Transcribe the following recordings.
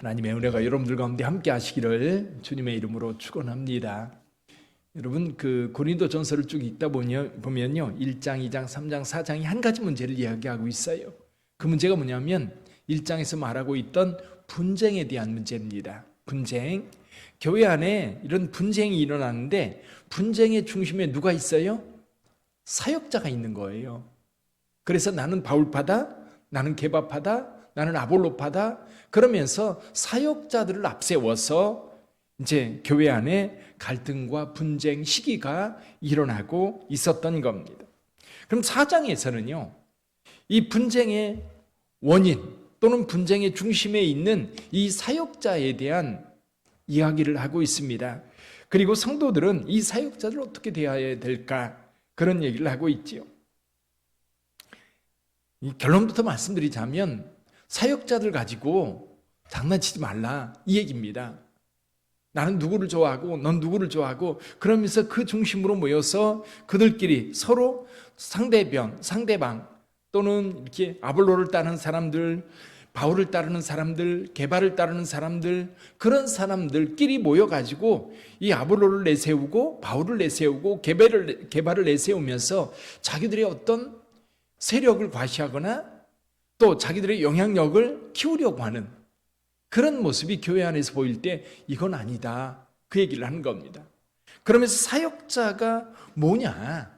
하나님의 은혜가 여러분들 가운데 함께 하시기를 주님의 이름으로 축원합니다. 여러분 그 고린도 전서를 쭉 읽다 보면요 1장, 2장, 3장, 4장이 한 가지 문제를 이야기하고 있어요. 그 문제가 뭐냐면 1장에서 말하고 있던 분쟁에 대한 문제입니다. 분쟁. 교회 안에 이런 분쟁이 일어나는데 분쟁의 중심에 누가 있어요? 사역자가 있는 거예요. 그래서 나는 바울파다, 나는 게바파다, 나는 아볼로파다 그러면서 사역자들을 앞세워서 이제 교회 안에 갈등과 분쟁 시기가 일어나고 있었던 겁니다. 그럼 4장에서는요 이 분쟁의 원인 또는 분쟁의 중심에 있는 이 사역자에 대한 이야기를 하고 있습니다. 그리고 성도들은 이 사역자들 어떻게 대해야 될까 그런 얘기를 하고 있지요. 이 결론부터 말씀드리자면 사역자들 가지고 장난치지 말라 이 얘기입니다. 나는 누구를 좋아하고 넌 누구를 좋아하고 그러면서 그 중심으로 모여서 그들끼리 서로 상대방 또는 이렇게 아볼로를 따르는 사람들, 바울을 따르는 사람들, 게바를 따르는 사람들 그런 사람들끼리 모여가지고 이 아볼로를 내세우고 바울을 내세우고 게바를 내세우면서 자기들의 어떤 세력을 과시하거나 또 자기들의 영향력을 키우려고 하는 그런 모습이 교회 안에서 보일 때 이건 아니다 그 얘기를 하는 겁니다. 그러면서 사역자가 뭐냐,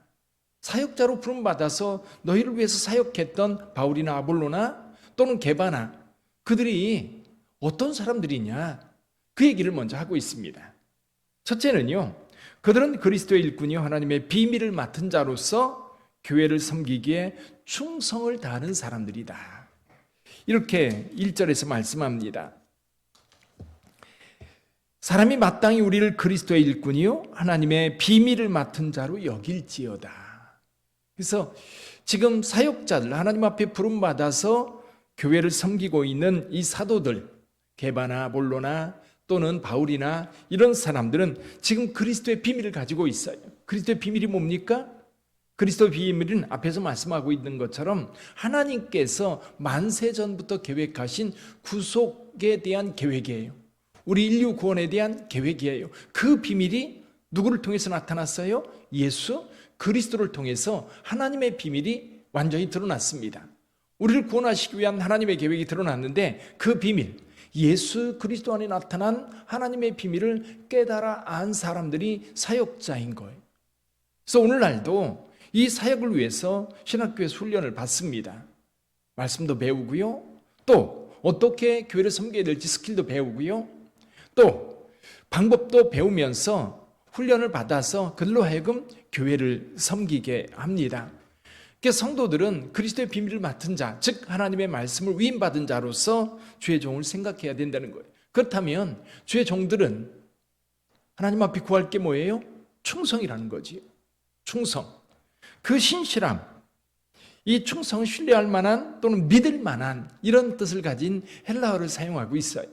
사역자로 부름받아서 너희를 위해서 사역했던 바울이나 아볼로나 또는 게바나 그들이 어떤 사람들이냐 그 얘기를 먼저 하고 있습니다. 첫째는요, 그들은 그리스도의 일꾼이요 하나님의 비밀을 맡은 자로서 교회를 섬기기에 충성을 다하는 사람들이다. 이렇게 1절에서 말씀합니다. 사람이 마땅히 우리를 그리스도의 일꾼이요 하나님의 비밀을 맡은 자로 여길지어다. 그래서 지금 사역자들, 하나님 앞에 부름받아서 교회를 섬기고 있는 이 사도들, 게바나 볼로나 또는 바울이나 이런 사람들은 지금 그리스도의 비밀을 가지고 있어요. 그리스도의 비밀이 뭡니까? 그리스도의 비밀은 앞에서 말씀하고 있는 것처럼 하나님께서 만세 전부터 계획하신 구속에 대한 계획이에요. 우리 인류 구원에 대한 계획이에요. 그 비밀이 누구를 통해서 나타났어요? 예수 그리스도를 통해서 하나님의 비밀이 완전히 드러났습니다. 우리를 구원하시기 위한 하나님의 계획이 드러났는데 그 비밀, 예수 그리스도 안에 나타난 하나님의 비밀을 깨달아 안 사람들이 사역자인 거예요. 그래서 오늘날도 이 사역을 위해서 신학교에서 훈련을 받습니다. 말씀도 배우고요. 또 어떻게 교회를 섬겨야 될지 스킬도 배우고요. 또 방법도 배우면서 훈련을 받아서 그들로 하여금 교회를 섬기게 합니다. 그래서 성도들은 그리스도의 비밀을 맡은 자, 즉 하나님의 말씀을 위임받은 자로서 주의 종을 생각해야 된다는 거예요. 그렇다면 주의 종들은 하나님 앞에 구할 게 뭐예요? 충성이라는 거지. 충성. 그 신실함, 이 충성은 신뢰할 만한 또는 믿을 만한 이런 뜻을 가진 헬라어를 사용하고 있어요.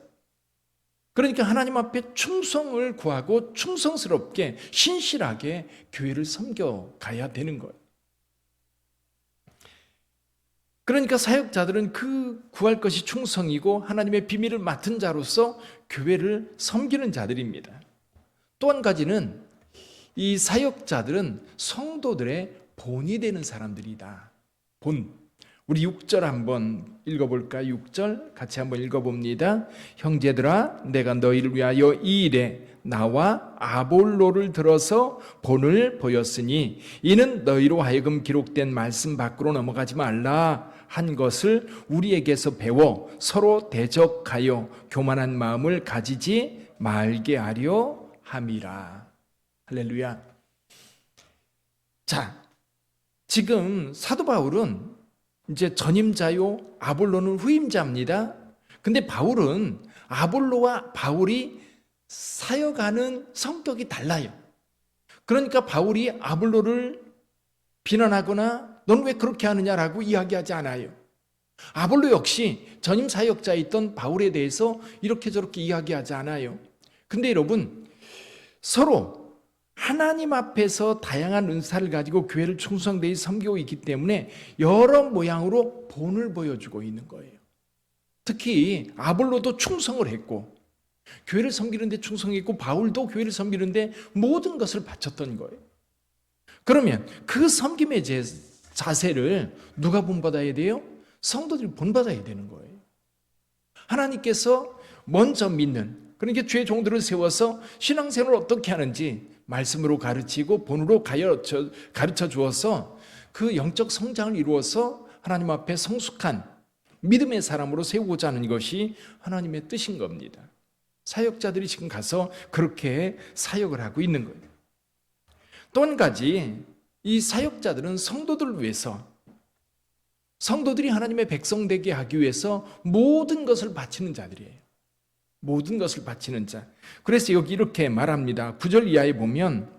그러니까 하나님 앞에 충성을 구하고 충성스럽게 신실하게 교회를 섬겨가야 되는 거예요. 그러니까 사역자들은 그 구할 것이 충성이고 하나님의 비밀을 맡은 자로서 교회를 섬기는 자들입니다. 또 한 가지는 이 사역자들은 성도들의 본이 되는 사람들이다. 본. 우리 6절 한번 읽어볼까요? 6절 같이 한번 읽어봅니다. 형제들아 내가 너희를 위하여 이 일에 나와 아볼로를 들어서 본을 보였으니 이는 너희로 하여금 기록된 말씀 밖으로 넘어가지 말라 한 것을 우리에게서 배워 서로 대적하여 교만한 마음을 가지지 말게 하려 함이라. 할렐루야. 자, 지금 사도 바울은 이제 전임자요, 아볼로는 후임자입니다. 근데 바울은 아볼로와 바울이 사역하는 성격이 달라요. 그러니까 바울이 아볼로를 비난하거나 넌 왜 그렇게 하느냐라고 이야기하지 않아요. 아볼로 역시 전임 사역자였던 바울에 대해서 이렇게 저렇게 이야기하지 않아요. 근데 여러분, 서로 하나님 앞에서 다양한 은사를 가지고 교회를 충성되이 섬기고 있기 때문에 여러 모양으로 본을 보여주고 있는 거예요. 특히 아볼로도 충성을 했고 교회를 섬기는 데 충성했고 바울도 교회를 섬기는 데 모든 것을 바쳤던 거예요. 그러면 그 섬김의 자세를 누가 본받아야 돼요? 성도들이 본받아야 되는 거예요. 하나님께서 먼저 믿는, 그러니까 주의 종들을 세워서 신앙생활을 어떻게 하는지 말씀으로 가르치고 본으로 가르쳐 주어서 그 영적 성장을 이루어서 하나님 앞에 성숙한 믿음의 사람으로 세우고자 하는 것이 하나님의 뜻인 겁니다. 사역자들이 지금 가서 그렇게 사역을 하고 있는 거예요. 또 한 가지, 이 사역자들은 성도들을 위해서, 성도들이 하나님의 백성 되게 하기 위해서 모든 것을 바치는 자들이에요. 모든 것을 바치는 자. 그래서 여기 이렇게 말합니다. 9절 이하에 보면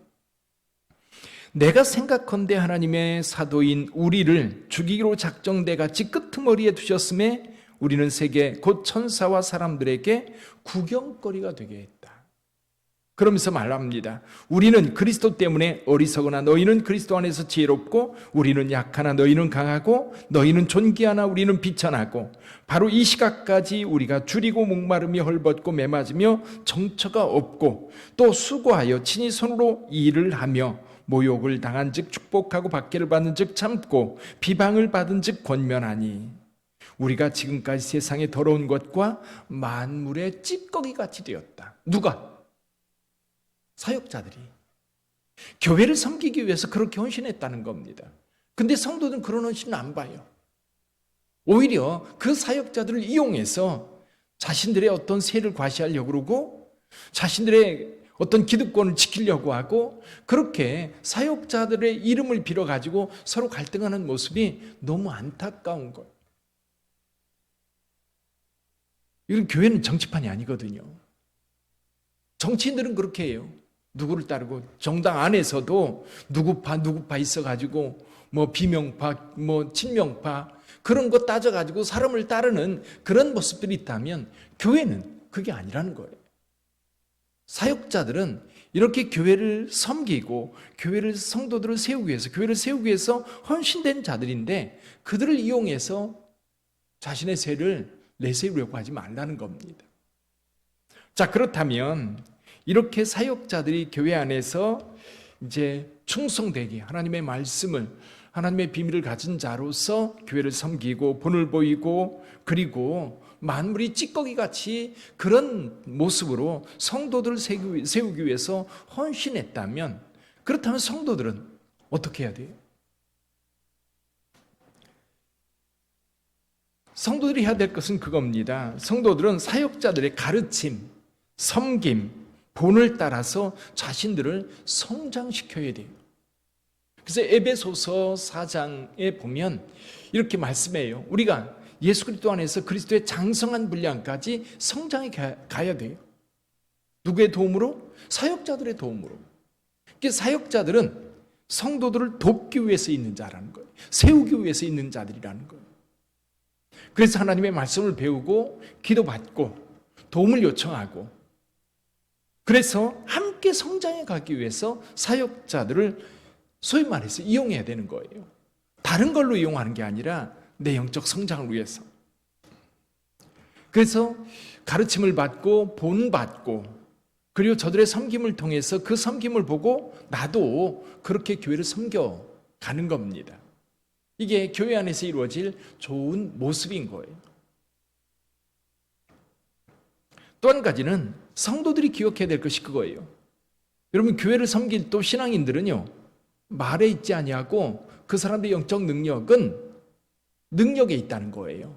내가 생각컨대 하나님의 사도인 우리를 죽이기로 작정돼 같이 끄트머리에 두셨음에 우리는 세계 곧 천사와 사람들에게 구경거리가 되게 했다. 그러면서 말합니다. 우리는 그리스도 때문에 어리석으나 너희는 그리스도 안에서 지혜롭고 우리는 약하나 너희는 강하고 너희는 존귀하나 우리는 비천하고 바로 이 시각까지 우리가 줄이고 목마름이 헐벗고 매맞으며 정처가 없고 또 수고하여 친히 손으로 일을 하며 모욕을 당한 즉 축복하고 박해를 받는 즉 참고 비방을 받은 즉 권면하니 우리가 지금까지 세상의 더러운 것과 만물의 찌꺼기같이 되었다. 누가? 사역자들이 교회를 섬기기 위해서 그렇게 헌신했다는 겁니다. 근데 성도들은 그런 헌신을 안 봐요. 오히려 그 사역자들을 이용해서 자신들의 어떤 세를 과시하려고 그러고 자신들의 어떤 기득권을 지키려고 하고 그렇게 사역자들의 이름을 빌어가지고 서로 갈등하는 모습이 너무 안타까운 거예요. 이건 교회는 정치판이 아니거든요. 정치인들은 그렇게 해요. 누구를 따르고 정당 안에서도 누구파 있어가지고 뭐 비명파, 뭐 친명파 그런 거 따져가지고 사람을 따르는 그런 모습들이 있다면 교회는 그게 아니라는 거예요. 사역자들은 이렇게 교회를 섬기고 교회를 성도들을 세우기 위해서 교회를 세우기 위해서 헌신된 자들인데 그들을 이용해서 자신의 세를 내세우려고 하지 말라는 겁니다. 자, 그렇다면 이렇게 사역자들이 교회 안에서 이제 충성되게 하나님의 말씀을 하나님의 비밀을 가진 자로서 교회를 섬기고 본을 보이고 그리고 만물이 찌꺼기같이 그런 모습으로 성도들을 세우기 위해서 헌신했다면 그렇다면 성도들은 어떻게 해야 돼요? 성도들이 해야 될 것은 그겁니다. 성도들은 사역자들의 가르침, 섬김, 본을 따라서 자신들을 성장시켜야 돼요. 그래서 에베소서 4장에 보면 이렇게 말씀해요. 우리가 예수 그리스도 안에서 그리스도의 장성한 분량까지 성장해 가야 돼요. 누구의 도움으로? 사역자들의 도움으로. 사역자들은 성도들을 돕기 위해서 있는 자라는 거예요. 세우기 위해서 있는 자들이라는 거예요. 그래서 하나님의 말씀을 배우고 기도받고 도움을 요청하고 그래서 함께 성장해 가기 위해서 사역자들을 소위 말해서 이용해야 되는 거예요. 다른 걸로 이용하는 게 아니라 내 영적 성장을 위해서. 그래서 가르침을 받고 본받고 그리고 저들의 섬김을 통해서 그 섬김을 보고 나도 그렇게 교회를 섬겨가는 겁니다. 이게 교회 안에서 이루어질 좋은 모습인 거예요. 또 한 가지는 성도들이 기억해야 될 것이 그거예요. 여러분 교회를 섬길 또 신앙인들은요 말에 있지 아니하고 그 사람들의 영적 능력은 능력에 있다는 거예요.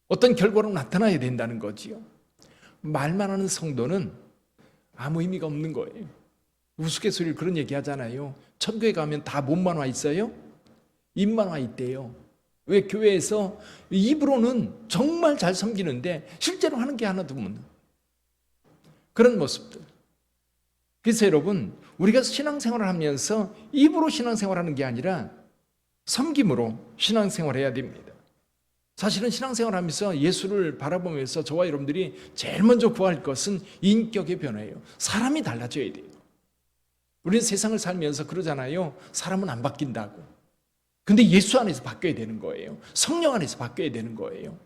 어떤 결과로 나타나야 된다는 거지요. 말만 하는 성도는 아무 의미가 없는 거예요. 우스갯소리를 그런 얘기 하잖아요. 천국에 가면 다 몸만 와 있어요? 입만 와 있대요. 왜? 교회에서 입으로는 정말 잘 섬기는데 실제로 하는 게 하나도 없는 그런 모습들. 그래서 여러분 우리가 신앙생활을 하면서 입으로 신앙생활하는 게 아니라 섬김으로 신앙생활해야 됩니다. 사실은 신앙생활하면서 예수를 바라보면서 저와 여러분들이 제일 먼저 구할 것은 인격의 변화예요. 사람이 달라져야 돼요. 우리는 세상을 살면서 그러잖아요. 사람은 안 바뀐다고. 근데 예수 안에서 바뀌어야 되는 거예요. 성령 안에서 바뀌어야 되는 거예요.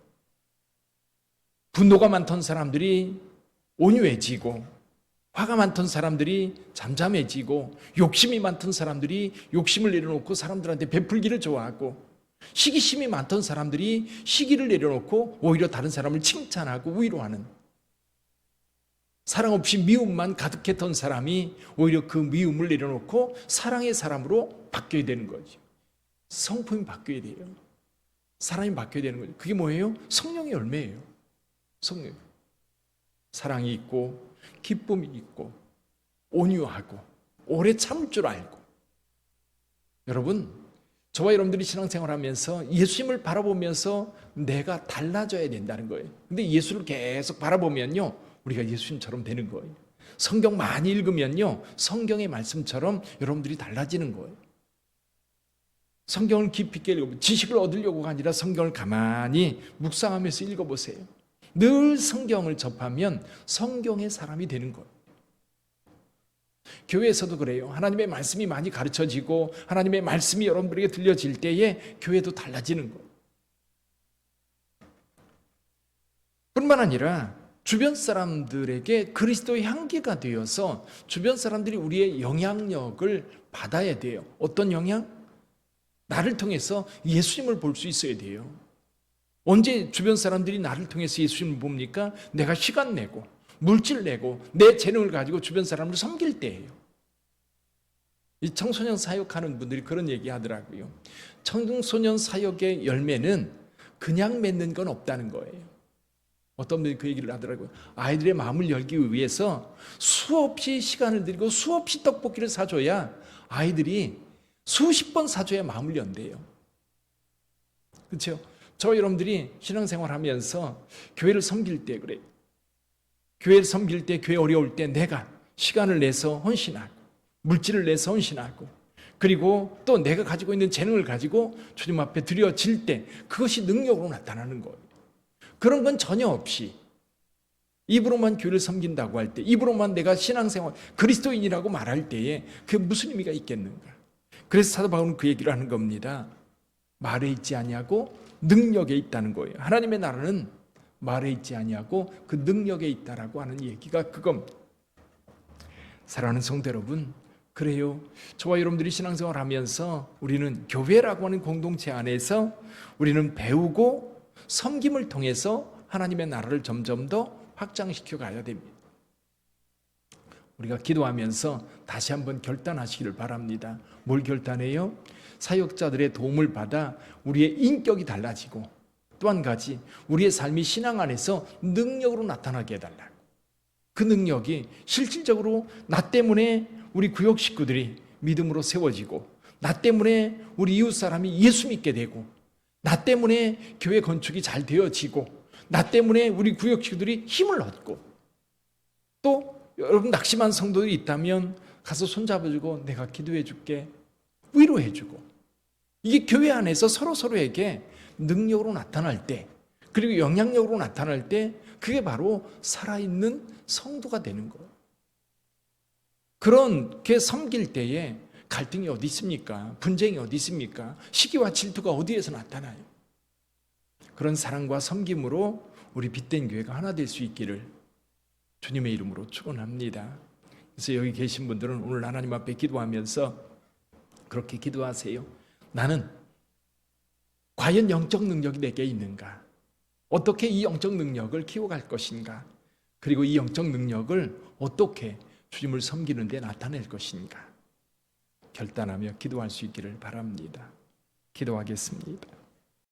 분노가 많던 사람들이 온유해지고, 화가 많던 사람들이 잠잠해지고, 욕심이 많던 사람들이 욕심을 내려놓고 사람들한테 베풀기를 좋아하고, 시기심이 많던 사람들이 시기를 내려놓고 오히려 다른 사람을 칭찬하고 위로하는, 사랑 없이 미움만 가득했던 사람이 오히려 그 미움을 내려놓고 사랑의 사람으로 바뀌어야 되는 거죠. 성품이 바뀌어야 돼요. 사람이 바뀌어야 되는 거죠. 그게 뭐예요? 성령의 열매예요. 성령. 사랑이 있고 기쁨이 있고 온유하고 오래 참을 줄 알고. 여러분, 저와 여러분들이 신앙생활하면서 예수님을 바라보면서 내가 달라져야 된다는 거예요. 근데 예수를 계속 바라보면요, 우리가 예수님처럼 되는 거예요. 성경 많이 읽으면요, 성경의 말씀처럼 여러분들이 달라지는 거예요. 성경을 깊이 있게 읽어보세요. 지식을 얻으려고가 아니라 성경을 가만히 묵상하면서 읽어보세요. 늘 성경을 접하면 성경의 사람이 되는 거예요. 교회에서도 그래요. 하나님의 말씀이 많이 가르쳐지고 하나님의 말씀이 여러분들에게 들려질 때에 교회도 달라지는 거예요. 뿐만 아니라 주변 사람들에게 그리스도의 향기가 되어서 주변 사람들이 우리의 영향력을 받아야 돼요. 어떤 영향? 나를 통해서 예수님을 볼 수 있어야 돼요. 언제 주변 사람들이 나를 통해서 예수님을 봅니까? 내가 시간 내고 물질 내고 내 재능을 가지고 주변 사람을 섬길 때예요. 이 청소년 사역하는 분들이 그런 얘기 하더라고요. 청소년 사역의 열매는 그냥 맺는 건 없다는 거예요. 어떤 분이 그 얘기를 하더라고요. 아이들의 마음을 열기 위해서 수없이 시간을 들이고 수없이 떡볶이를 사줘야 아이들이 수십 번 사줘야 마음을 연대요. 그렇죠? 저 여러분들이 신앙생활 하면서 교회를 섬길 때 그래요. 교회를 섬길 때, 교회 어려울 때 내가 시간을 내서 헌신하고 물질을 내서 헌신하고 그리고 또 내가 가지고 있는 재능을 가지고 주님 앞에 드려질 때 그것이 능력으로 나타나는 거예요. 그런 건 전혀 없이 입으로만 교회를 섬긴다고 할 때, 입으로만 내가 신앙생활 그리스도인이라고 말할 때에 그게 무슨 의미가 있겠는가? 그래서 사도 바울은 그 얘기를 하는 겁니다. 말에 있지 아니하고 능력에 있다는 거예요. 하나님의 나라는 말에 있지 아니하고 그 능력에 있다라고 하는 얘기가 그겁니다. 사랑하는 성도 여러분, 그래요. 저와 여러분들이 신앙생활 하면서 우리는 교회라고 하는 공동체 안에서 우리는 배우고 섬김을 통해서 하나님의 나라를 점점 더 확장시켜 가야 됩니다. 우리가 기도하면서 다시 한번 결단하시기를 바랍니다. 뭘 결단해요? 사역자들의 도움을 받아 우리의 인격이 달라지고 또 한 가지 우리의 삶이 신앙 안에서 능력으로 나타나게 해달라고. 그 능력이 실질적으로 나 때문에 우리 구역 식구들이 믿음으로 세워지고 나 때문에 우리 이웃 사람이 예수 믿게 되고 나 때문에 교회 건축이 잘 되어지고 나 때문에 우리 구역 식구들이 힘을 얻고 또 여러분 낙심한 성도들이 있다면 가서 손잡아주고 내가 기도해 줄게, 위로해 주고, 이게 교회 안에서 서로에게 능력으로 나타날 때 그리고 영향력으로 나타날 때 그게 바로 살아있는 성도가 되는 거예요. 그렇게 섬길 때에 갈등이 어디 있습니까? 분쟁이 어디 있습니까? 시기와 질투가 어디에서 나타나요? 그런 사랑과 섬김으로 우리 빛된 교회가 하나 될 수 있기를 주님의 이름으로 축원합니다. 그래서 여기 계신 분들은 오늘 하나님 앞에 기도하면서 그렇게 기도하세요. 나는 과연 영적 능력이 내게 있는가? 어떻게 이 영적 능력을 키워갈 것인가? 그리고 이 영적 능력을 어떻게 주님을 섬기는 데 나타낼 것인가? 결단하며 기도할 수 있기를 바랍니다. 기도하겠습니다.